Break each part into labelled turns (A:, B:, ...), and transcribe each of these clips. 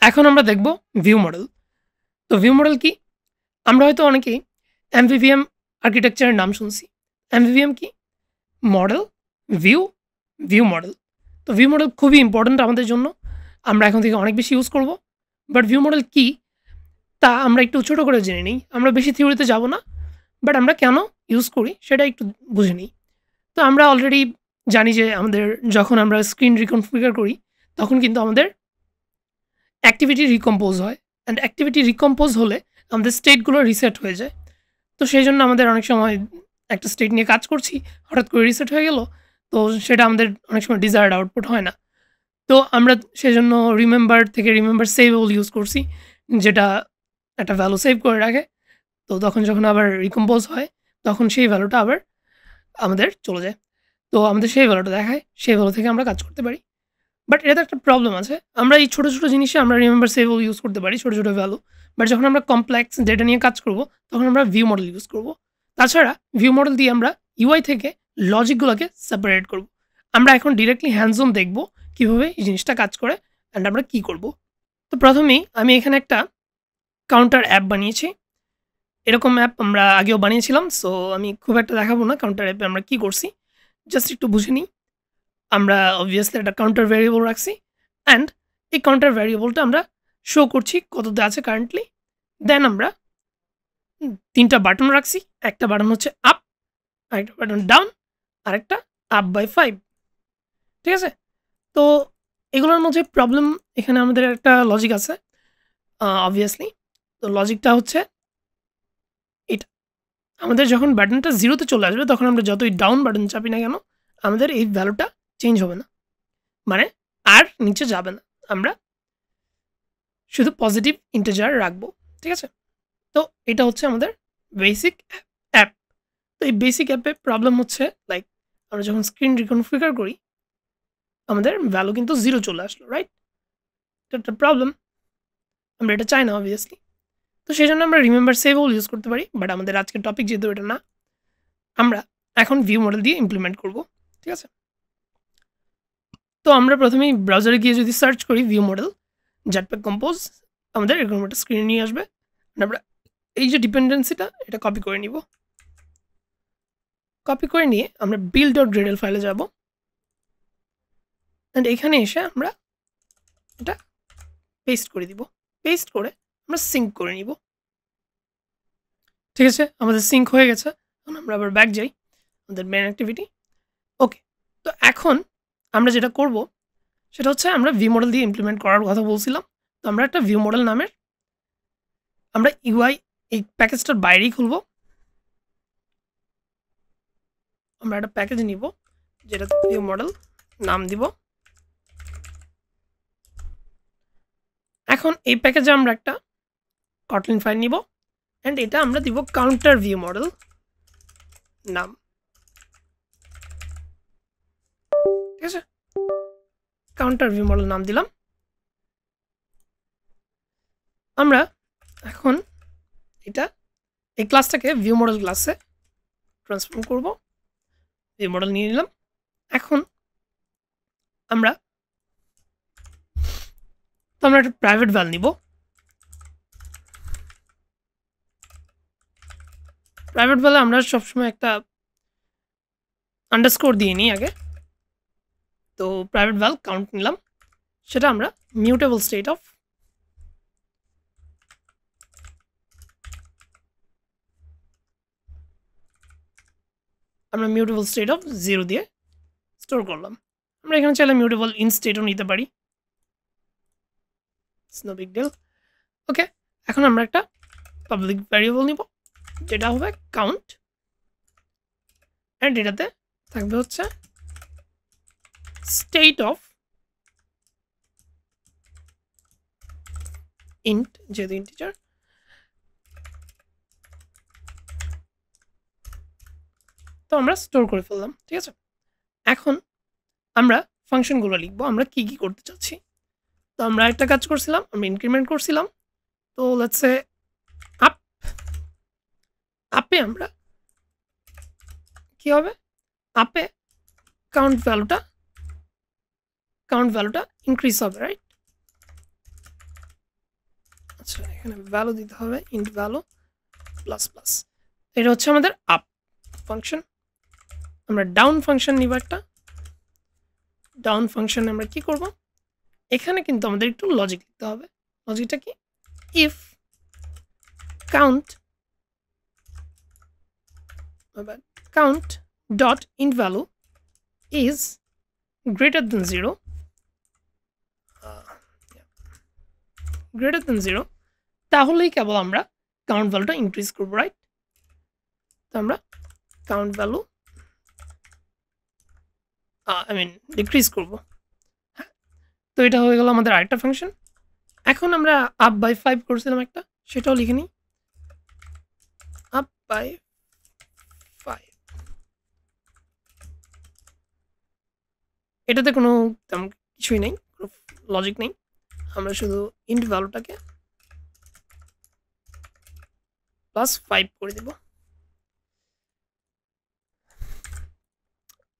A: এখন আমরা দেখব ভিউ মডেল। তো ভিউ মডেল কি? আমরা হয়তো অনেকেই এমভিভিএম আর্কিটেকচারের নাম শুনছি। এমভিভিএম কি? Model, view, view model. তো ভিউ মডেল খুবই ইম্পর্ট্যান্ট আমাদের জন্য। আমরা এখন থেকে অনেক বেশি ইউজ করব। বাট ভিউ মডেল কি? তা আমরা একটু ছোট করে জেনে নিই। আমরা বেশি থিওরিতে যাব না। বাট আমরা কেন ইউজ করি সেটা একটু বুঝে নিই। তো আমরা অলরেডি জানি যে আমাদের যখন আমরা স্ক্রিন রিকনফিগার করি তখন কিন্তু আমাদের অ্যাক্টিভিটি রিকম্পোজ হয়। অ্যান্ড অ্যাক্টিভিটি রিকম্পোজ হলে আমাদের স্টেটগুলো রিসেট হয়ে যায়। তো সেই জন্য আমাদের অনেক সময় একটা স্টেট নিয়ে কাজ করছি, হঠাৎ করে রিসেট হয়ে গেল। তো সেটা আমাদের অনেক সময় ডিজায়ার্ড আউটপুট হয় না। তো আমরা সেজন্য রিমেম্বার থেকে রিমেম্বার সেভেবল ইউজ করছি, যেটা একটা ভ্যালু সেভ করে রাখে। তো তখন যখন আবার রিকম্পোজ হয় তখন সেই ভ্যালুটা আবার আমাদের চলে যায়। তো আমাদের সেই ভ্যালুটা দেখায়, সেই ভ্যালু থেকে আমরা কাজ করতে পারি। বাট এটাতে একটা প্রবলেম আছে। আমরা এই ছোটো, ছোটো জিনিসে আমরা রিমেম্বার সেভেবল ইউজ করতে পারি, ছোটো, ছোটো ভ্যালু। বাট যখন আমরা কমপ্লেক্স ডেটা নিয়ে কাজ করব তখন আমরা ভিউ মডেল ইউজ করব। তাছাড়া ভিউ মডেল দিয়ে আমরা ইউআই থেকে লজিকগুলোকে সেপারেট করব। আমরা এখন ডিরেক্টলি হ্যান্ডস অন দেখব কীভাবে এই জিনিসটা কাজ করে অ্যান্ড আমরা কী করব। তো প্রথমেই আমি এখানে একটা কাউন্টার অ্যাপ বানিয়েছি। এরকম অ্যাপ আমরা আগেও বানিয়েছিলাম। সো আমি খুব একটা দেখাবো না কাউন্টার অ্যাপে আমরা কী করছি, জাস্ট একটু বুঝে নিই। আমরা অবভিয়াসলি একটা কাউন্টার ভ্যারিয়েবল রাখছি অ্যান্ড এই কাউন্টার ভ্যারিয়েবলটা আমরা শো করছি কততে আছে কারেন্টলি। দেন আমরা 3টা বাটন রাখছি। একটা বাটন হচ্ছে আপ, আরেকটা বাটন ডাউন, আরেকটা আপ বাই 5। ঠিক আছে? তো এগুলোর মধ্যে প্রবলেম, এখানে আমাদের একটা লজিক আছে অবভিয়াসলি। তো লজিকটা হচ্ছে এটা, আমাদের যখন বাটনটা 0-তে চলে আসবে তখন আমরা যতই ডাউন বাটন চাপি না কেন আমাদের এই ভ্যালুটা চেঞ্জ হবে না, মানে আর নিচে যাবে না। আমরা শুধু পজিটিভ ইন্টিজার রাখবো। ঠিক আছে? তো এটা হচ্ছে আমাদের বেসিক অ্যাপ। তো এই বেসিক অ্যাপে প্রবলেম হচ্ছে লাইক আমরা যখন স্ক্রিন রিকনফিগার করি আমাদের ভ্যালু কিন্তু 0 চলে আসলো, রাইট? এটা একটা প্রবলেম, আমরা এটা চাই না অবভিয়াসলি। তো সেই জন্য আমরা রিমেম্বার সেভেবল ইউজ করতে পারি। বাট আমাদের আজকের টপিক যেহেতু এটা না, আমরা এখন ভিউ মডেল দিয়ে ইমপ্লিমেন্ট করব। ঠিক আছে? তো আমরা প্রথমেই ব্রাউজারে গিয়ে যদি সার্চ করি ভিউ মডেল জেটপ্যাক কম্পোজ, আমাদের এরকম একটা স্ক্রিনে নিয়ে আসবে। আমরা এই যে ডিপেন্ডেন্সিটা এটা কপি করে নিব। কপি করে নিয়ে আমরা build.gradle ফাইলে যাব অ্যান্ড এখানে এসে আমরা এটা পেস্ট করে দিব। পেস্ট করে আমরা সিঙ্ক করে নিব। ঠিক আছে? আমাদের সিঙ্ক হয়ে গেছে। এখন আমরা আবার ব্যাক যাই আমাদের মেন অ্যাক্টিভিটি। ওকে, তো এখন আমরা যেটা করব সেটা হচ্ছে আমরা ভিউ মডেল দিয়ে ইমপ্লিমেন্ট করার কথা বলছিলাম। তো আমরা একটা ভিউ মডেল নামের আমরা ইউআই এই প্যাকেজটার বাইরেই খুলব। আমরা একটা প্যাকেজ নিব যেটাতে ভিউ মডেল নাম দিব। এখন এই প্যাকেজে আমরা একটা কটলিন ফাইল নিব অ্যান্ড এটা আমরা দিব কাউন্টার ভিউ মডেল নাম। ঠিক আছে? কাউন্টার ভিউ মডেল নাম দিলাম। আমরা এখন এটা এই ক্লাসটাকে ভিউ মডেল ক্লাসে ট্রান্সফর্ম করব। ভিউ মডেল নিয়ে নিলাম। এখন আমরা একটা প্রাইভেট ভ্যাল নিব। প্রাইভেট ভ্যালে আমরা সবসময় একটা আন্ডারস্কোর দিয়ে নিই আগে। তো প্রাইভেট ভ্যাল কাউন্ট নিলাম, সেটা আমরা মিউটেবল স্টেট অফ আমরা মিউটেবল স্টেট অফ 0 দিয়ে স্টোর করলাম। আমরা এখানে চাইলে মিউটেবল ইন স্টেটও নিতে পারি, নো বিগ ডিল। ওকে, এখন আমরা একটা পাবলিক ভ্যারিয়েবল নিব যেটা হবে কাউন্ট অ্যান্ড এটাতে থাকবে হচ্ছে স্টেট অফ ইন্ট, যেহেতু ইন্টিজার। তো আমরা স্টোর করে ফেললাম। ঠিক আছে? এখন আমরা ফাংশনগুলো লিখবো আমরা কি কি করতে চাচ্ছি। তো আমরা একটা কাজ করছিলাম, আমরা ইনক্রিমেন্ট করছিলাম। তো লেটস সে আপ, আপে আমরা কি হবে, আপে কাউন্ট ভ্যালুটা ইনক্রিজ হবে, রাইট? আচ্ছা এখানে ভ্যালু দিতে হবে ইন্ট ভ্যালু প্লাস প্লাস। এটা হচ্ছে আমাদের আপ ফাংশন। আমরা ডাউন ফাংশন নিব একটা। ডাউন ফাংশনে আমরা কি করব, এখানে কিন্তু আমাদের একটু লজিক লিখতে হবে। লজিকটা কি, if count dot int value is greater than 0 তাহলেই কেবল আমরা কাউন্ট ভ্যালুটা ইনক্রিজ করব, রাইট? তো আমরা কাউন্ট ভ্যালু ডিক্রিজ করব। হ্যাঁ, তো এটা হয়ে গেল আমাদের আরেকটা ফাংশন। এখন আমরা আপ বাই 5 করছিলাম একটা, সেটাও লিখে নিই। আপ বাই 5, এটাতে কোনো তেমন কিছুই নেই, কোনো লজিক নেই। আমরা শুধু ইন্ট ভ্যালুটাকে +5 করে দেব।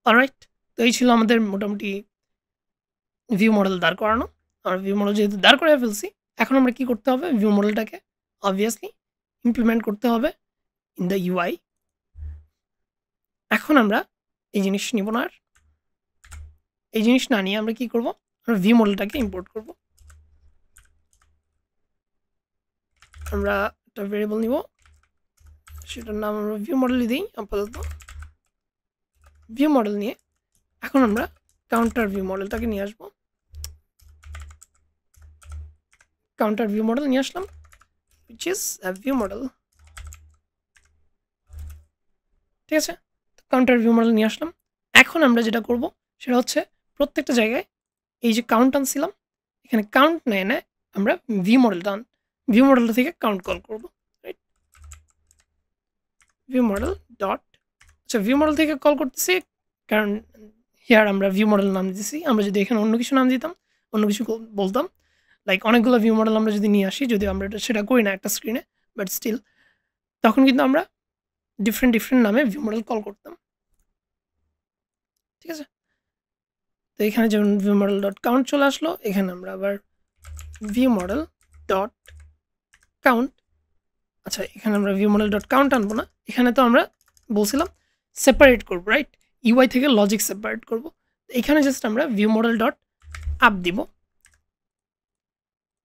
A: অলরাইট, তো এই ছিল আমাদের মোটামুটি ভিউ মডেল দাঁড় করানো। আমরা ভিউ মডেল যেহেতু দাঁড় করে ফেলছি, এখন আমরা কি করতে হবে, ভিউ মডেলটাকে অবভিয়াসলি ইমপ্লিমেন্ট করতে হবে ইন দ্য ইউআই। এখন আমরা এই জিনিস নিব না, আর এই জিনিস না নিয়ে আমরা কি করব, আমরা ভিউ মডেলটাকে ইম্পোর্ট করব। আমরা একটা ভেরিয়েবল নিব, সেটার নাম আমরা ভিউ মডেলই দিই আপাতত। ভিউ মডেল নিয়ে এখন আমরা কাউন্টার ভিউ মডেলটাকে নিয়ে আসবো। কাউন্টার ভিউ মডেল নিয়ে আসলাম, which is a view model। ঠিক আছে, কাউন্টার ভিউ মডেল নিয়ে আসলাম। এখন আমরা যেটা করব সেটা হচ্ছে প্রত্যেকটা জায়গায় এই যে কাউন্ট আনছিলাম, এখানে কাউন্ট না এনে আমরা ভিউ মডেলটা থেকে কাউন্ট কল করব, রাইট? ভিউ মডেল ডট, আচ্ছা ভিউ মডেল থেকে কল করতেছি কারণ হিয়ার আমরা ভিউ মডেল নাম দিতেছি। আমরা যদি এখানে অন্য কিছু নাম দিতাম, অন্য কিছু বলতাম, লাইক অনেকগুলো ভিউ মডেল আমরা যদি নিয়ে আসি, যদি আমরা সেটা করি না একটা স্ক্রিনে, বাট স্টিল তখন কিন্তু আমরা ডিফারেন্ট নামে ভিউ মডেল কল করতাম। ঠিক আছে, তো এখানে যেমন ভিউ মডেল ডট কাউন্ট চলে আসলো, এখানে আমরা আবার ভিউ মডেল ডট কাউন্ট, আচ্ছা এখানে আমরা ভিউ মডেল ডট কাউন্ট আনবো না, এখানে তো আমরা বলছিলাম সেপারেট করব, রাইট? ইউআই থেকে লজিক সেপারেট করব। এখানে জাস্ট আমরা ভিউ মডেল ডট আপ দিব,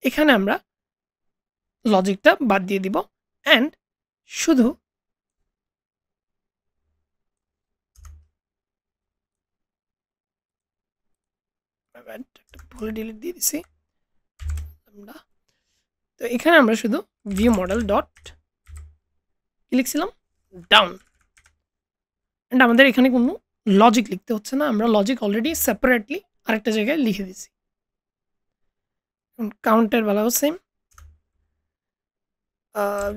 A: এখানে আমরা লজিকটা বাদ দিয়ে দিব অ্যান্ড শুধু ভুলে ডিলিট দিয়ে দিছি আমরা। তো এখানে আমরা শুধু ভিউ মডেল ডট কি লিখছিলাম, ডাউন। অ্যান্ড আমাদের এখানে কোনো লজিক লিখতে হচ্ছে না, আমরা লজিক অলরেডি সেপারেটলি আরেকটা জায়গায় লিখে দিছি। কাউন্টের বেলাও same,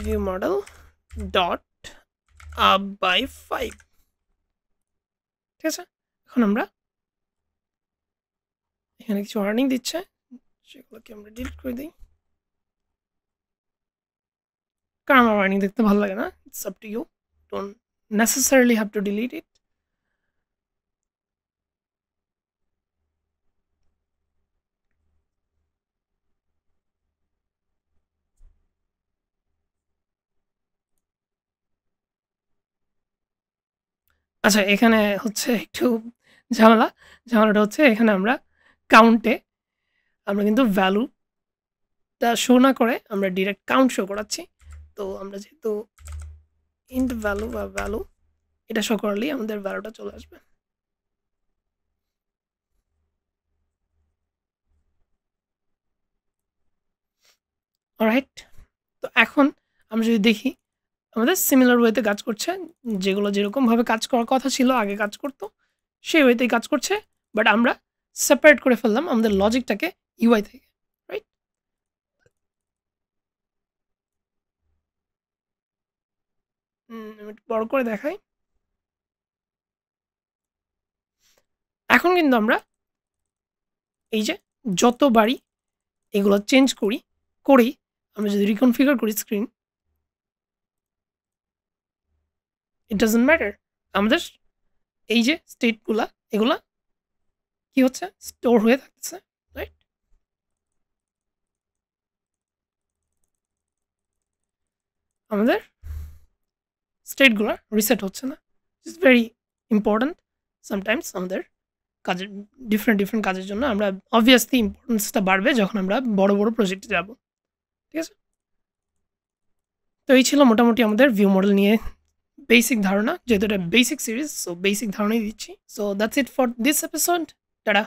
A: view model dot up by 5। ঠিক আছে, এখন আমরা এখানে কিছু ওয়ার্নিং দিচ্ছে, সেগুলোকে আমরা ডিলিট করে দিই, কারণ আমার ওয়ার্নিং দেখতে ভালো লাগে না। It's up to you, don't necessarily have to delete it. আচ্ছা এখানে হচ্ছে একটু ঝামেলাটা হচ্ছে এখানে আমরা কাউন্টে আমরা কিন্তু ভ্যালুটা শো না করে আমরা ডিরেক্ট কাউন্ট শো করাচ্ছি। তো আমরা যেহেতু ইন্ট ভ্যালু বা ভ্যালু এটা শো করলেই আমাদের ভ্যালুটা চলে আসবে। অলরাইট, তো এখন আমরা যদি দেখি আমাদের সিমিলার ওয়েতে কাজ করছে, যেগুলো যেরকমভাবে কাজ করার কথা ছিল আগে কাজ করতো সেই ওয়েতেই কাজ করছে, বাট আমরা সেপারেট করে ফেললাম আমাদের লজিকটাকে ইউআই থেকে, রাইট? আমি একটু বড় করে দেখাই। এখন কিন্তু আমরা এই যে যতবারই এগুলো চেঞ্জ করি আমরা যদি রিকনফিগার করি স্ক্রিন, ইট ডাজন্ট ম্যাটার, আমাদের এই যে স্টেটগুলা এগুলা কি হচ্ছে, স্টোর হয়ে থাকতেছে, রাইট? আমাদের স্টেটগুলো রিসেট হচ্ছে না। It's very important. সামটাইমস আমাদের কাজের ডিফারেন্ট কাজের জন্য আমরা অবভিয়াসলি ইম্পর্টেন্সটা বাড়বে যখন আমরা বড় প্রজেক্টে যাব। ঠিক আছে? তো এই ছিল মোটামুটি আমাদের ভিউ মডেল নিয়ে বেসিক ধারণা, যেহেতু এটা বেসিক সিরিজ, সো বেসিক ধারণাই দিচ্ছি। So that's it for this episode. Tata.